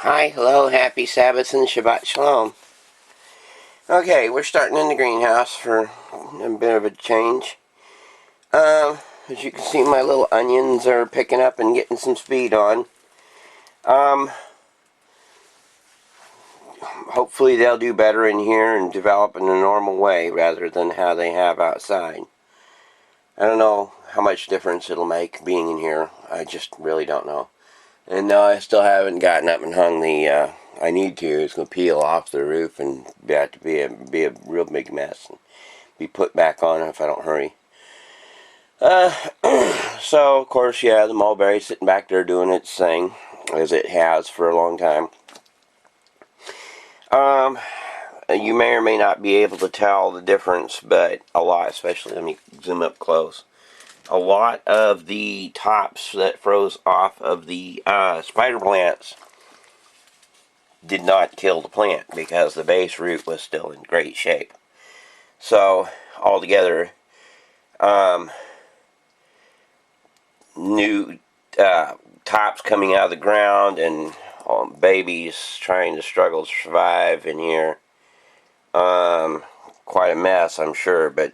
Hi, hello, happy Sabbath and Shabbat Shalom. Okay, we're starting in the greenhouse for a bit of a change. As you can see, my little onions are picking up and getting some speed on. Hopefully they'll do better in here and develop in a normal way rather than how they have outside. I don't know how much difference it'll make being in here. I just really don't know. And no, I still haven't gotten up and hung the, I need to. It's going to peel off the roof and have to be a real big mess and be put back on if I don't hurry. So, of course, yeah, the mulberry's sitting back there doing its thing, as it has for a long time. You may or may not be able to tell the difference, but a lot, especially, let me zoom up close. A lot of the tops that froze off of the spider plants did not kill the plant because the base root was still in great shape. So, altogether, new tops coming out of the ground and babies trying to struggle to survive in here. Quite a mess, I'm sure, but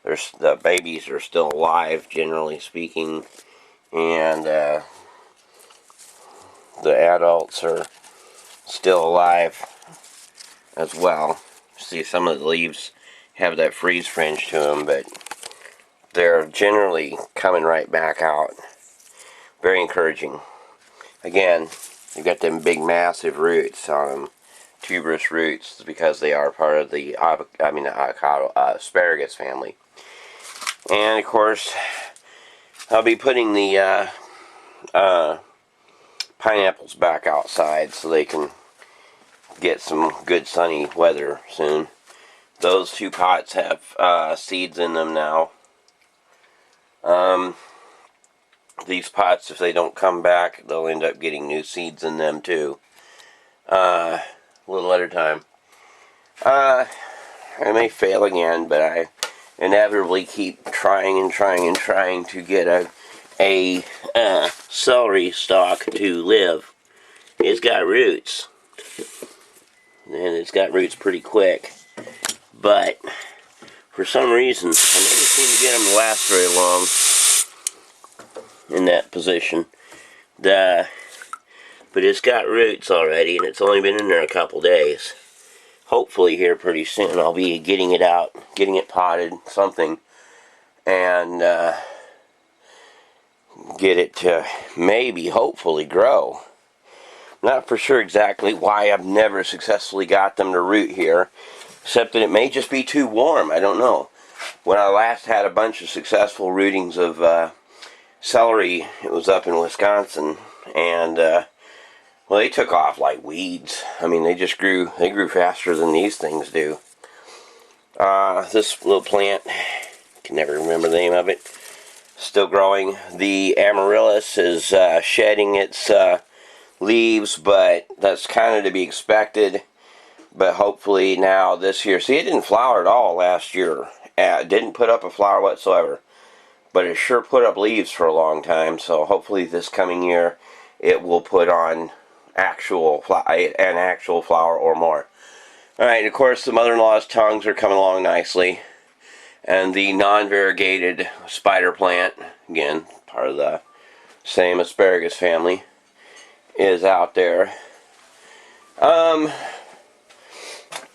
the babies are still alive, generally speaking, and the adults are still alive as well. See, some of the leaves have that freeze fringe to them, but they're generally coming right back out. Very encouraging. Again, you've got them big, massive roots on them, tuberous roots, because they are part of the asparagus family. And of course, I'll be putting the pineapples back outside so they can get some good sunny weather soon. Those two pots have seeds in them now. These pots, if they don't come back, they'll end up getting new seeds in them too. A little at a time. I may fail again, but I inevitably keep trying to get a celery stalk to live. It's got roots, and it's got roots pretty quick, but for some reason I never seem to get them to last very long in that position. But it's got roots already, and it's only been in there a couple days. Hopefully here pretty soon I'll be getting it out, getting it potted, something, and get it to maybe, hopefully, grow. Not for sure exactly why I've never successfully got them to root here, except that it may just be too warm. I don't know. When I last had a bunch of successful rootings of celery, it was up in Wisconsin, and well, they took off like weeds. I mean, they grew faster than these things do. This little plant, I can never remember the name of it, still growing. The amaryllis is shedding its leaves, but that's kind of to be expected. But hopefully now this year, see, it didn't flower at all last year. It didn't put up a flower whatsoever, but it sure put up leaves for a long time. So hopefully this coming year it will put on an actual flower or more. Alright, of course the mother-in-law's tongues are coming along nicely, and the non-variegated spider plant, again part of the same asparagus family, is out there.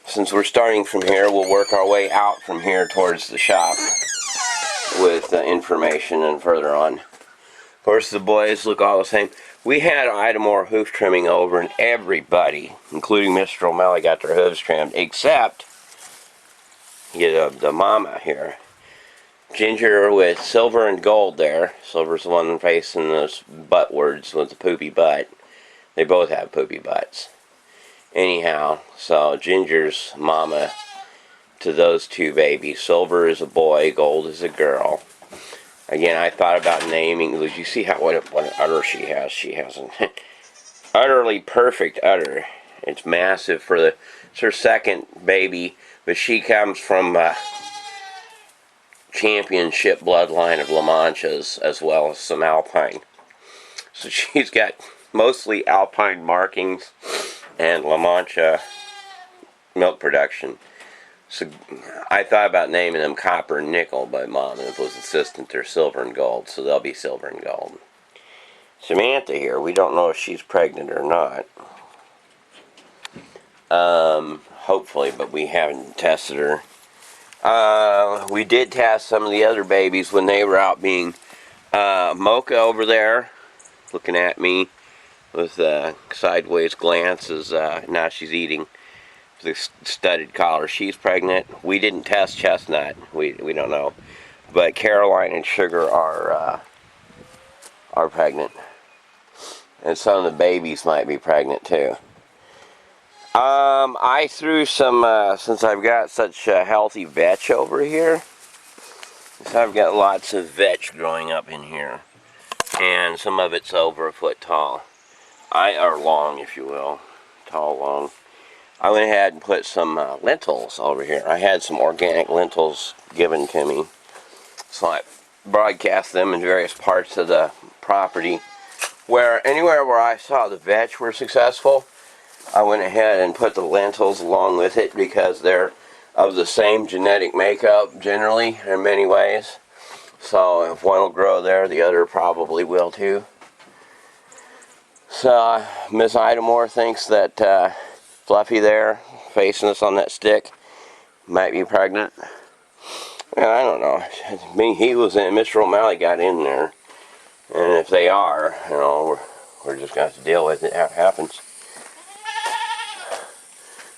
Since we're starting from here, we'll work our way out from here towards the shop with information and further on. Of course, the boys look all the same. We had Idamore hoof trimming over, and everybody, including Mr. O'Malley, got their hooves trimmed, except the mama here. Ginger with silver and gold there. Silver's the one facing those buttwards with the poopy butt. They both have poopy butts. Anyhow, so Ginger's mama to those two babies. Silver is a boy, gold is a girl. Again, I thought about naming. You see what an udder she has? She has an utterly perfect udder. It's massive it's her second baby, but she comes from championship bloodline of La Manchas as well as some Alpine. So she's got mostly alpine markings and La Mancha milk production. So I thought about naming them copper and nickel, but Mom was insistent they're silver and gold, so they'll be silver and gold. Samantha here, we don't know if she's pregnant or not. Hopefully, but we haven't tested her. We did test some of the other babies when they were out being Mocha over there, looking at me with a sideways glance as now she's eating the studded collar. She's pregnant. We didn't test Chestnut. We don't know, but Caroline and Sugar are pregnant, and some of the babies might be pregnant too. I threw some, since I've got such healthy vetch over here, so I've got lots of vetch growing up in here, and some of it's over a foot tall. Or long, if you will, tall, long. I went ahead and put some lentils over here. I had some organic lentils given to me, so I broadcast them in various parts of the property. Anywhere where I saw the vetch were successful, I went ahead and put the lentils along with it because they're of the same genetic makeup generally in many ways. So if one will grow there, the other probably will too. So Miss Idamore thinks that Fluffy there, facing us on that stick, might be pregnant. And I don't know. I mean, he was in, Mr. O'Malley got in there. And if they are, you know, we're just going to have to deal with it. It happens.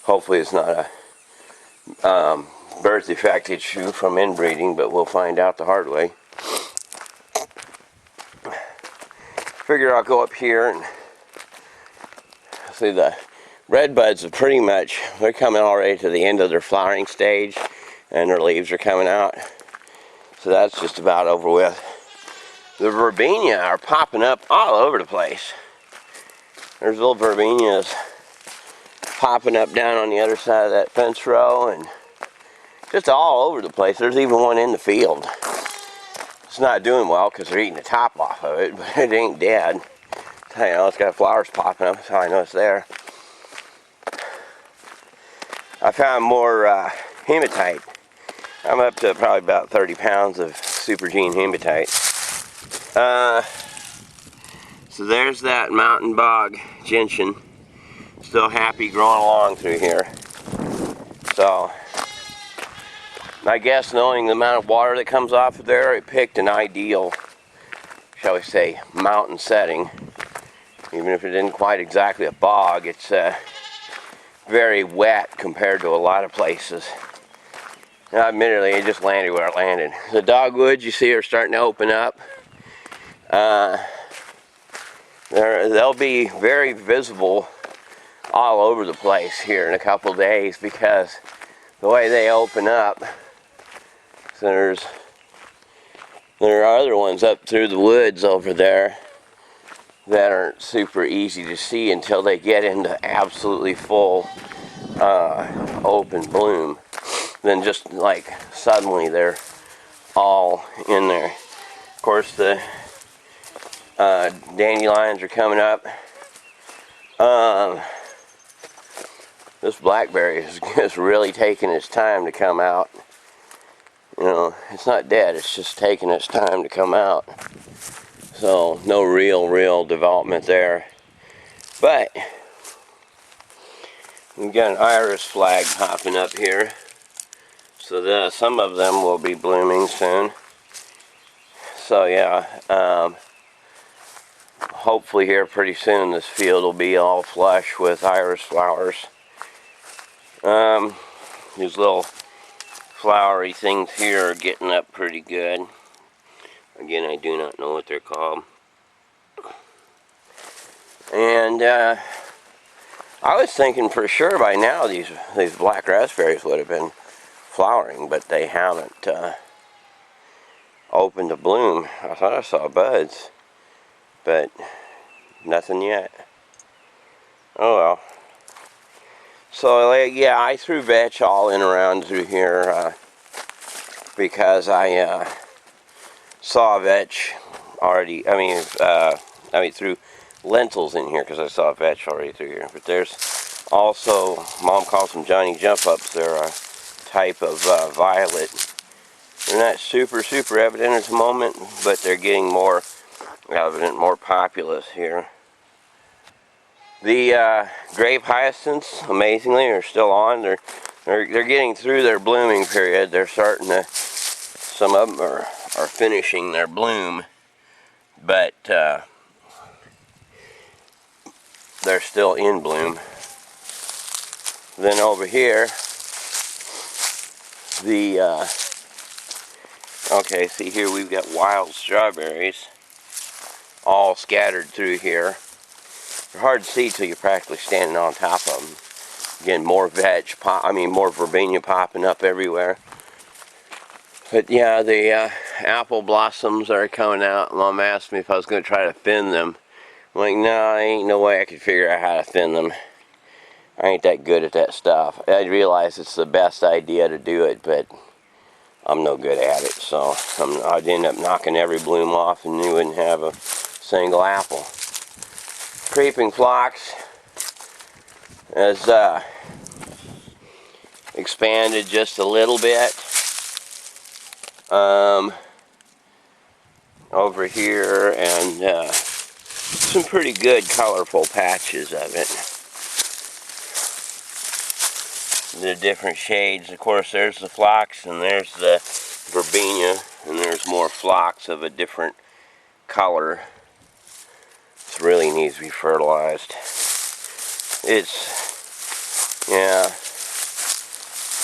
Hopefully it's not a birth defect issue from inbreeding, but we'll find out the hard way. Figure I'll go up here and see the red buds are pretty much, they're coming already to the end of their flowering stage and their leaves are coming out. So that's just about over with. The verbena are popping up all over the place. There's little verbenias popping up down on the other side of that fence row and just all over the place. There's even one in the field. It's not doing well because they're eating the top off of it, but it ain't dead. You know, it's got flowers popping up, that's how I know it's there. I found more hematite. I'm up to probably about 30 pounds of super gene hematite. So there's that mountain bog gentian. Still happy growing along through here. So I guess knowing the amount of water that comes off of there, it picked an ideal, shall we say, mountain setting. Even if it isn't quite exactly a bog, it's very wet compared to a lot of places. Now, admittedly, it just landed where it landed. The dogwoods you see are starting to open up. They'll be very visible all over the place here in a couple of days because the way they open up. So there are other ones up through the woods over there that aren't super easy to see until they get into absolutely full open bloom. Then just like suddenly they're all in there. Of course the dandelions are coming up. This blackberry is really taking its time to come out. You know, it's not dead, it's just taking its time to come out. So no real development there. But we've got an iris flag popping up here. So some of them will be blooming soon. So yeah, hopefully here pretty soon this field will be all flush with iris flowers. These little flowery things here are getting up pretty good. Again, I do not know what they're called. And I was thinking for sure by now these black raspberries would have been flowering, but they haven't opened to bloom. I thought I saw buds, but nothing yet. Oh well. So yeah, I threw vetch all in around through here because I saw vetch already. I mean through lentils in here because I saw a vegetable through here. But there's also, Mom calls them Johnny Jump Ups. They're a type of violet. They're not super evident at the moment, but they're getting more evident, more populous here. The grave hyacinths, amazingly, are still on. They're getting through their blooming period. They're starting to, some of them are finishing their bloom, but they're still in bloom. Then over here, okay, see here we've got wild strawberries all scattered through here. They're hard to see till you're practically standing on top of them. Again, more more verbena popping up everywhere. But yeah, the apple blossoms are coming out. Mom asked me if I was going to try to thin them. I'm like, no, ain't no way I could figure out how to thin them. I ain't that good at that stuff. I realize it's the best idea to do it, but I'm no good at it. So I'd end up knocking every bloom off and you wouldn't have a single apple. Creeping phlox has expanded just a little bit. Over here, and some pretty good colorful patches of it. The different shades. Of course, there's the phlox, and there's the verbena, and there's more phlox of a different color. This really needs to be fertilized. It's, yeah,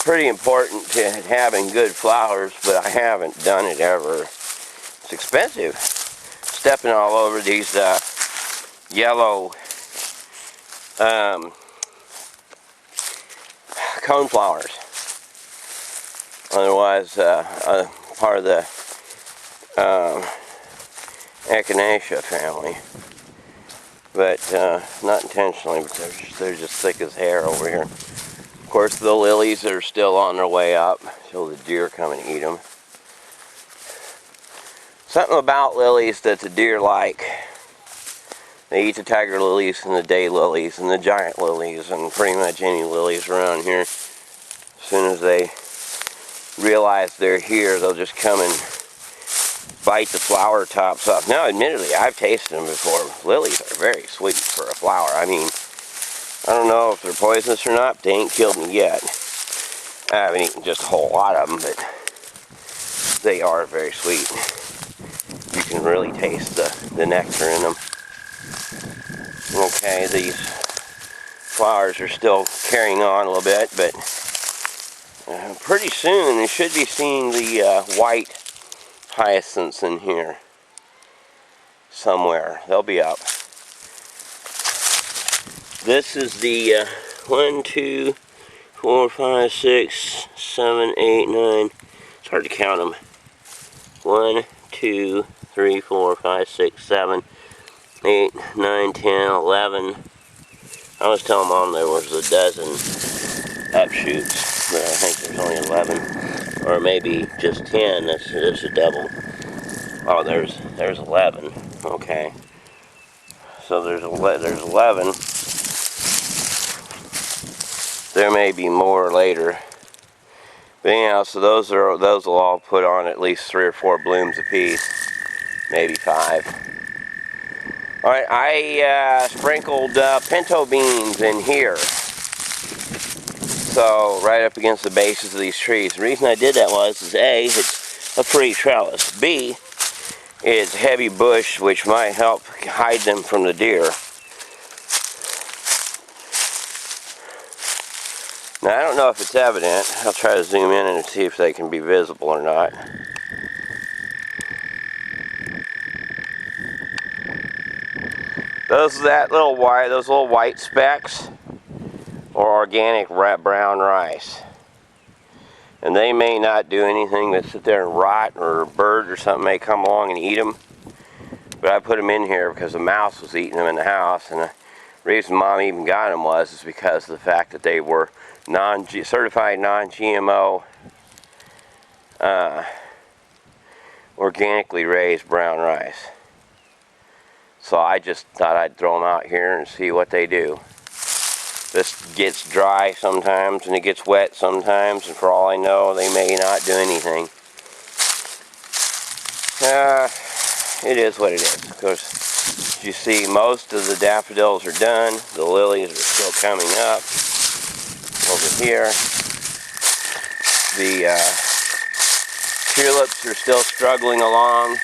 pretty important to having good flowers, but I haven't done it ever. It's expensive. Stepping all over these yellow coneflowers. Otherwise, part of the Echinacea family. But not intentionally, but they're just thick as hair over here. Of course, the lilies are still on their way up until the deer come and eat them. Something about lilies that the deer like. They eat the tiger lilies and the day lilies and the giant lilies and pretty much any lilies around here. As soon as they realize they're here, they'll just come and bite the flower tops off. Now, admittedly, I've tasted them before. Lilies are very sweet for a flower. I mean, I don't know if they're poisonous or not, but they ain't killed me yet. I haven't eaten just a whole lot of them, but they are very sweet. You can really taste the nectar in them. Okay, these flowers are still carrying on a little bit, but pretty soon you should be seeing the white hyacinths in here somewhere. They'll be up. This is the 1, 2, 4, 5, 6, 7, 8, 9. It's hard to count them. 1, 2, 3, 4, 5, 6, 7, 8, 9, 10, 11. I was telling Mom there was a dozen upshoots, but I think there's only 11, or maybe just 10. That's a double. Oh, there's 11. Okay, so there's 11. There may be more later. But anyhow, so those will all put on at least 3 or 4 blooms apiece, maybe 5. All right, I sprinkled pinto beans in here, so right up against the bases of these trees. The reason I did that is A, it's a free trellis. B, it's heavy bush, which might help hide them from the deer. Now, I don't know if it's evident. I'll try to zoom in and see if they can be visible or not. Those little white specks are organic brown rice. And they may not do anything but sit there and rot, or a bird or something may come along and eat them. But I put them in here because a mouse was eating them in the house, and the reason Mom even got them is because of the fact that they were certified non-GMO, organically raised brown rice. So I just thought I'd throw them out here and see what they do. This gets dry sometimes and it gets wet sometimes, and for all I know, they may not do anything. It is what it is. Of course, you see, most of the daffodils are done. The lilies are still coming up over here. The tulips are still struggling along.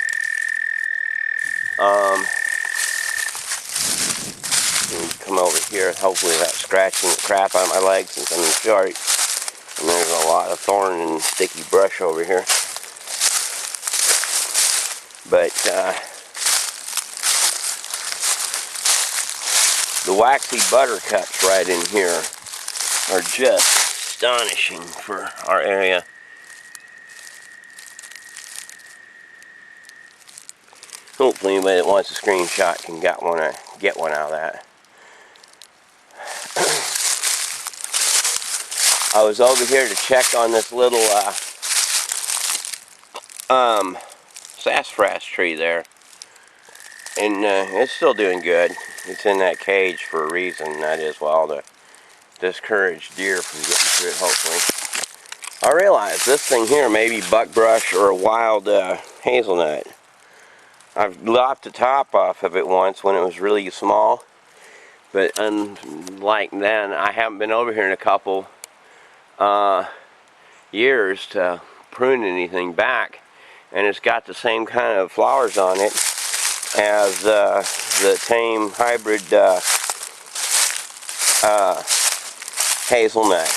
Come over here, hopefully without scratching the crap out of my legs since I'm short. And there's a lot of thorn and sticky brush over here. But the waxy buttercups right in here are just astonishing for our area. Hopefully anybody that wants a screenshot can get one out of that. I was over here to check on this little sassafras tree there, and it's still doing good. It's in that cage for a reason, that is, well, to discourage deer from getting through it, hopefully. I realize this thing here may be buckbrush or a wild hazelnut. I've lopped the top off of it once when it was really small, but unlike then, I haven't been over here in a couple years to prune anything back, and it's got the same kind of flowers on it as the tame hybrid hazelnut.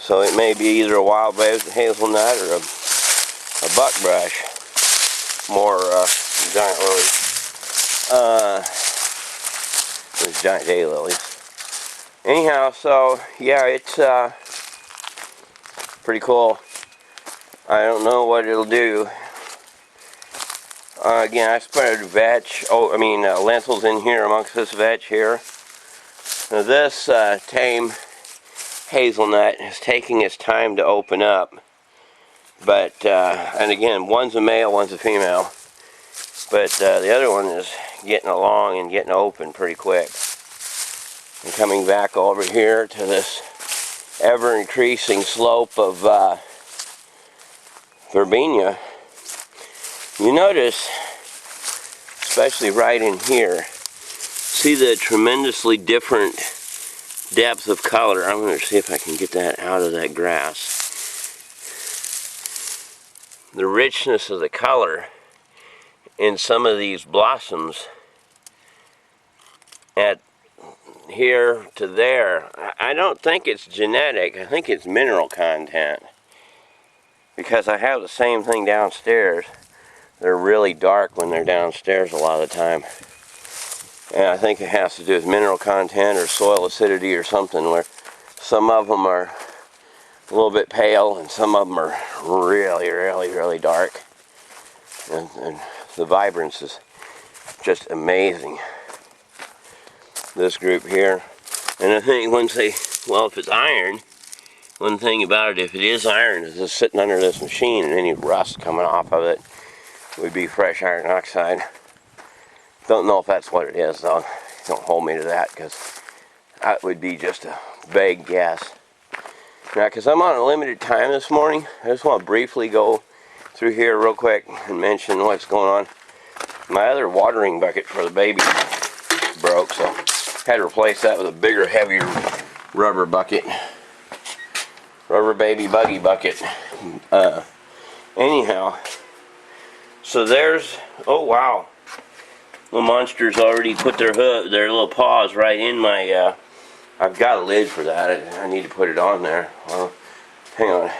So it may be either a wild hazelnut or a buckbrush. More giant lilies. There's giant daylilies. Anyhow, so yeah, it's pretty cool. I don't know what it'll do. Again, I spread lentils in here amongst this vetch here. Now this tame hazelnut is taking its time to open up. But, and again, one's a male, one's a female. But the other one is getting along and getting open pretty quick. And coming back over here to this ever-increasing slope of verbena. You notice, especially right in here, see the tremendously different depth of color. I'm going to see if I can get that out of that grass. The richness of the color in some of these blossoms at here to there. I don't think it's genetic. I think it's mineral content, because I have the same thing downstairs. They're really dark when they're downstairs a lot of the time, and I think it has to do with mineral content or soil acidity or something, where some of them are a little bit pale and some of them are really, really, really dark, and the vibrance is just amazing. This group here, and I think once they, well, if it's iron, one thing about it, if it is iron, is just sitting under this machine, and any rust coming off of it would be fresh iron oxide. Don't know if that's what it is, though. Don't hold me to that, because that would be just a vague guess. Now, because I'm on a limited time this morning, I just want to briefly go through here real quick and mention what's going on. My other watering bucket for the baby broke, so I had to replace that with a bigger, heavier rubber bucket. Rubber baby buggy bucket. Anyhow, so there's, oh wow, the monsters already put their little paws right in my, I've got a lid for that. I need to put it on there. Well, hang on.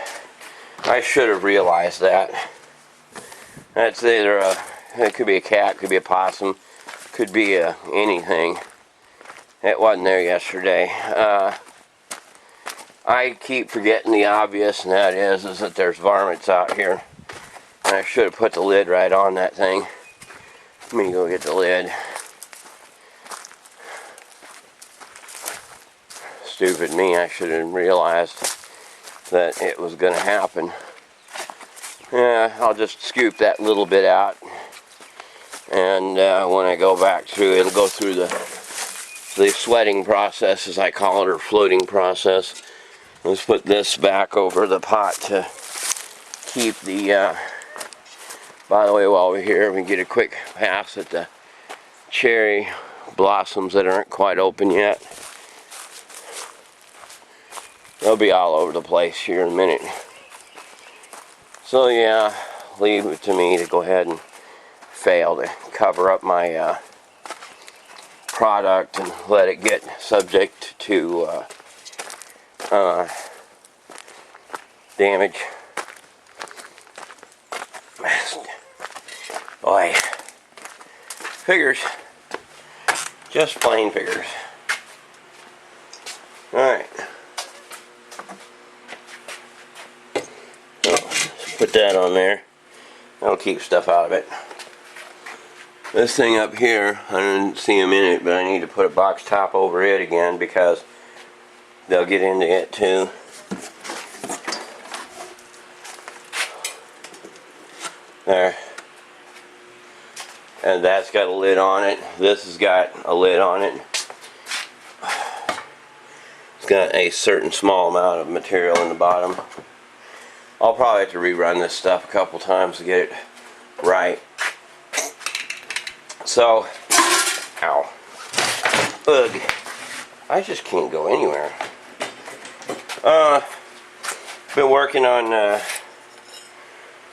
I should have realized that. That's either it could be a cat, could be a possum, could be anything. It wasn't there yesterday. I keep forgetting the obvious, and that is that there's varmints out here. And I should have put the lid right on that thing. Let me go get the lid. Stupid me, I should have realized that it was going to happen. Yeah, I'll just scoop that little bit out And when I go back through, it'll go through the sweating process, as I call it, or floating process. Let's put this back over the pot to keep the, by the way, while we're here, we get a quick pass at the cherry blossoms that aren't quite open yet. They'll be all over the place here in a minute. So yeah, leave it to me to go ahead and fail to cover up my product and let it get subject to damage. Boy, figures. Just plain figures. Alright. So, let's put that on there. That'll keep stuff out of it. This thing up here, I didn't see them in it, but I need to put a box top over it again because they'll get into it too. There. And that's got a lid on it. This has got a lid on it. It's got a certain small amount of material in the bottom. I'll probably have to rerun this stuff a couple times to get it right. So, ow. Ugh. I just can't go anywhere. Been working on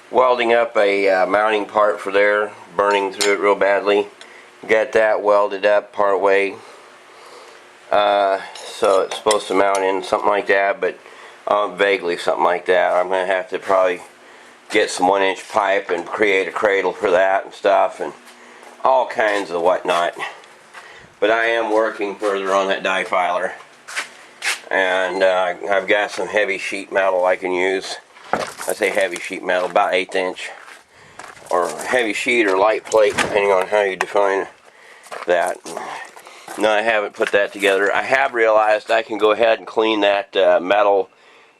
welding up a mounting part for there, burning through it real badly. Got that welded up part way. So it's supposed to mount in something like that, but vaguely something like that. I'm going to have to probably get some 1-inch pipe and create a cradle for that and stuff and all kinds of whatnot. But I am working further on that die filer. And I've got some heavy sheet metal I can use. I say heavy sheet metal, about 1/8 inch. Or heavy sheet or light plate, depending on how you define that. No, I haven't put that together. I have realized I can go ahead and clean that metal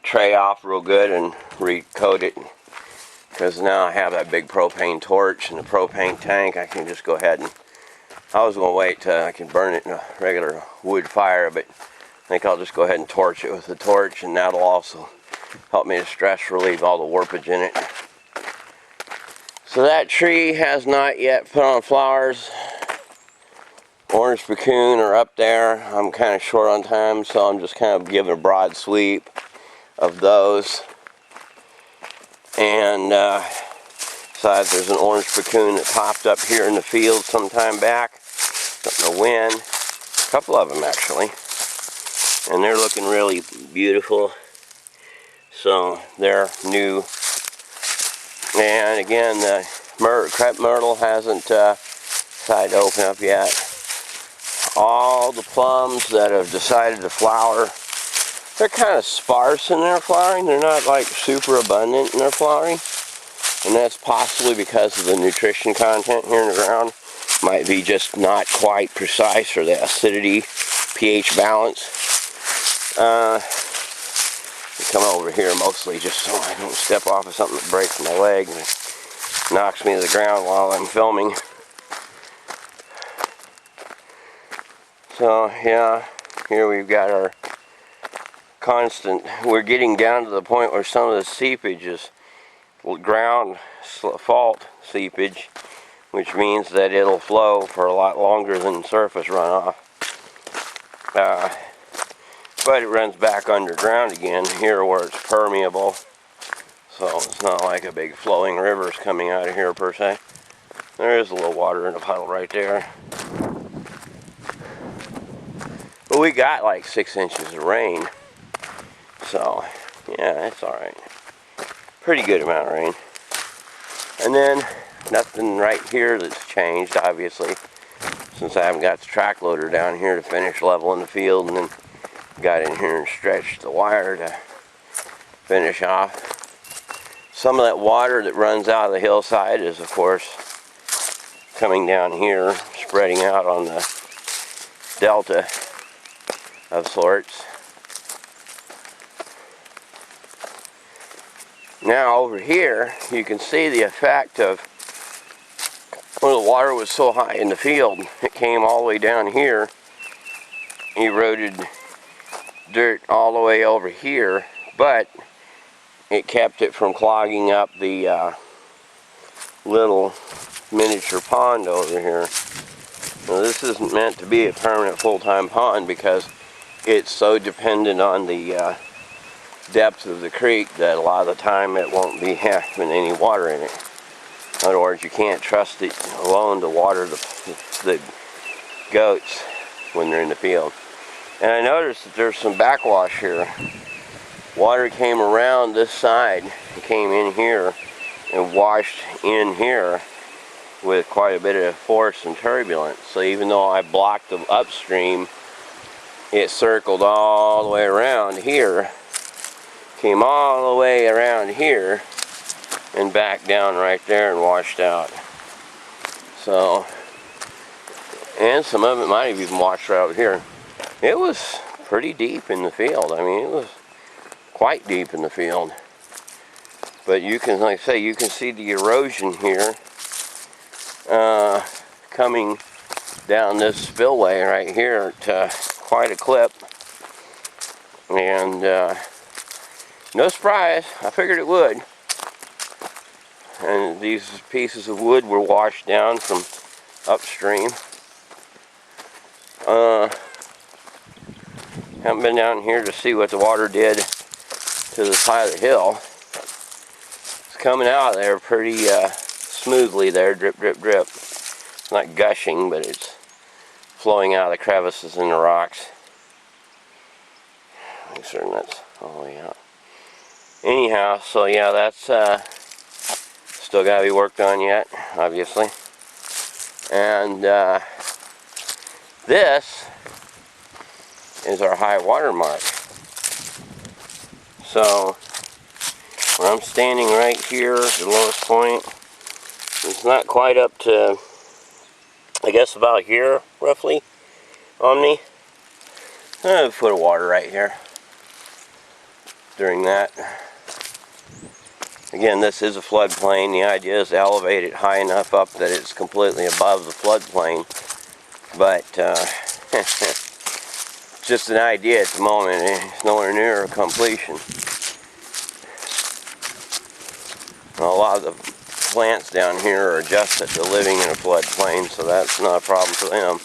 tray off real good and recoat it. Because now I have that big propane torch and the propane tank. I can just go ahead and... I was going to wait till I can burn it in a regular wood fire, but I think I'll just go ahead and torch it with the torch, and that'll also help me to stress relieve all the warpage in it. So that tree has not yet put on flowers. Orange Puccoon are up there. I'm kind of short on time, so I'm just kind of giving a broad sweep of those. And besides, there's an Orange Puccoon that popped up here in the field some time back. Don't know when. A couple of them actually. And they're looking really beautiful. So they're new. And again, the crepe myrtle hasn't decided to open up yet. All the plums that have decided to flower, they're kind of sparse in their flowering. They're not like super abundant in their flowering. And that's possibly because of the nutrition content here in the ground. Might be just not quite precise, or the acidity, pH balance. I come over here mostly just so I don't step off of something that breaks my leg and knocks me to the ground while I'm filming. So yeah, here we've got our constant. We're getting down to the point where some of the seepage is ground fault seepage, which means that it'll flow for a lot longer than surface runoff. But it runs back underground again here where it's permeable, so it's not like a big flowing river's coming out of here per se. There is a little water in a puddle right there. But we got like 6 inches of rain, so yeah, it's alright. Pretty good amount of rain. And then nothing right here that's changed, obviously, since I haven't got the track loader down here to finish leveling the field, and then got in here and stretched the wire to finish off. Some of that water that runs out of the hillside is, of course, coming down here, spreading out on the delta of sorts. Now over here, you can see the effect of Well, the water was so high in the field, it came all the way down here, eroded dirt all the way over here, but it kept it from clogging up the little miniature pond over here. Now, this isn't meant to be a permanent full-time pond because it's so dependent on the depth of the creek that a lot of the time it won't be having any water in it. In other words, you can't trust it alone to water the goats when they're in the field. And I noticed that there's some backwash here. Water came around this side, it came in here and washed in here with quite a bit of force and turbulence. So even though I blocked the upstream, it circled all the way around here, came all the way around here, and back down right there and washed out. So, and some of it might have even washed right over here. It was pretty deep in the field. I mean, it was quite deep in the field. But you can, like I say, you can see the erosion here coming down this spillway right here to quite a clip. And no surprise, I figured it would. And these pieces of wood were washed down from upstream. Haven't been down here to see what the water did to the side of the hill. It's coming out there pretty smoothly there, drip, drip, drip. It's not gushing, but it's flowing out of the crevices in the rocks. Make certain that's all the way out. Anyhow, so yeah, that's still got to be worked on yet, obviously. And this is our high water mark. So where I'm standing right here at the lowest point, it's not quite up to, I guess about here roughly on me. I have a foot of water right here during that. Again, this is a floodplain. The idea is to elevate it high enough up that it's completely above the floodplain. But it's just an idea at the moment. It's nowhere near completion. A lot of the plants down here are adjusted to living in a floodplain, so that's not a problem for them.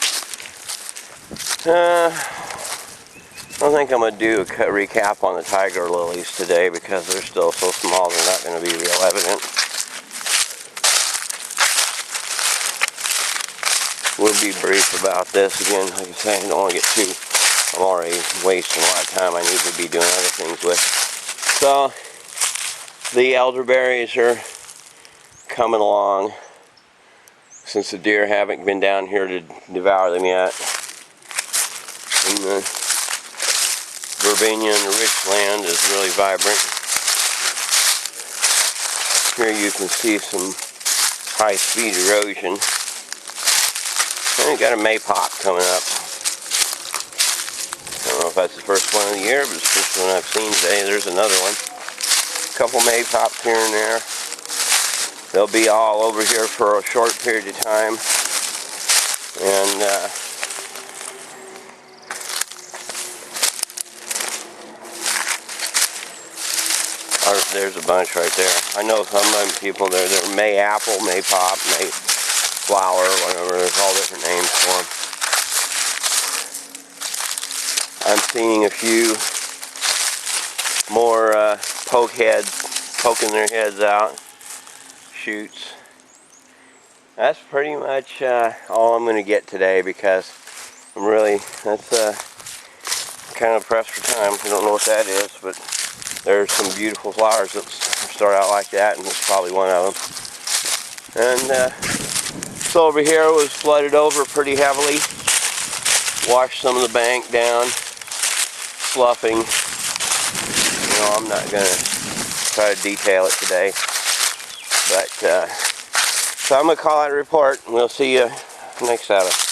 I don't think I'm going to do a recap on the tiger lilies today because they're still so small they're not going to be real evident. We'll be brief about this. Again, like I say, I don't want to get too, I'm already wasting a lot of time I need to be doing other things with. So, the elderberries are coming along since the deer haven't been down here to devour them yet. And the verbena in the rich land is really vibrant. Here you can see some high-speed erosion. And we got a maypop coming up. I don't know if that's the first one of the year, but it's the first one I've seen today. There's another one. A couple maypops here and there. They'll be all over here for a short period of time. And there's a bunch right there. I know some people, they're May apple, May pop, May flower, whatever. There's all different names for them. I'm seeing a few more poking their heads out. Shoots. That's pretty much all I'm going to get today because I'm really, that's kind of pressed for time. I don't know what that is, but there's some beautiful flowers that start out like that, and it's probably one of them. And so over here was flooded over pretty heavily. Washed some of the bank down, sloughing. You know, I'm not going to try to detail it today. But, so I'm going to call out a report, and we'll see you next Sabbath.